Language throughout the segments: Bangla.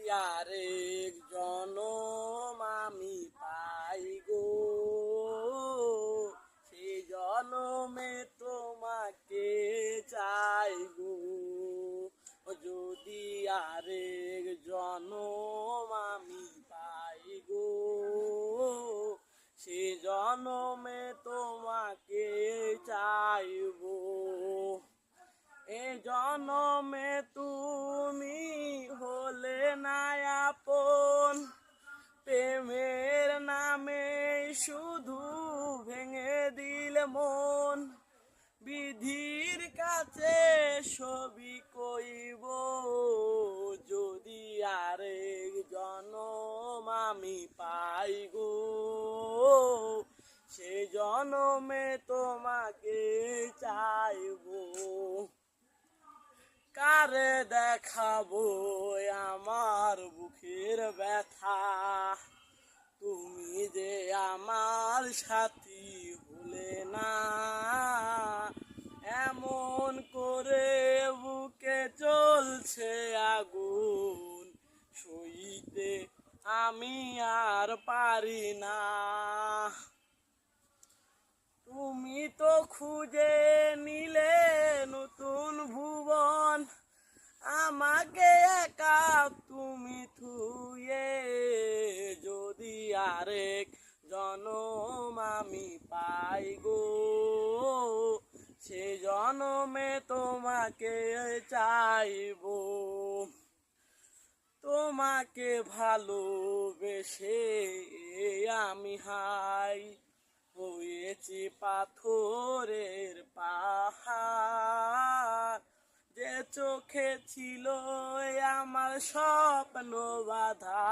আরেক জনম আমি পাই গো, সেই জনমে তোমাকে চাই গো। যদি আরেক জনম আমি পাই গো, সে জনমে তোমাকে চাইব। এ জনমে তুমি হলে না আপন, প্রেমের নামে শুধু ভেঙে দিলে মন। বিধির কাছে সবই কইব, যদি আরেক জনম আমি পাই গো, সে জনমে তোমাকে চাইব। কারে দেখাবো আমার বুকের ব্যথা, তুমি যে আমার সাথী হলে না। এমন করে বুকে চলছে আগুন, সইতে আমি আর পারি না। তুমি তো খুঁজে নিলে নতুন ভুবন, আমাকে একা তুমি থুয়ে। যদি আরেক জনম আমি পাই গো, সে জনমে তোমাকে চাইব। তোমাকে ভালোবেসে আমি হাই হয়েছি পাথরের পাহাড়। যে চোখে ছিল আমার স্বপ্ন বাঁধা,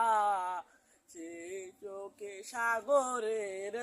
সেই চোখে সাগরের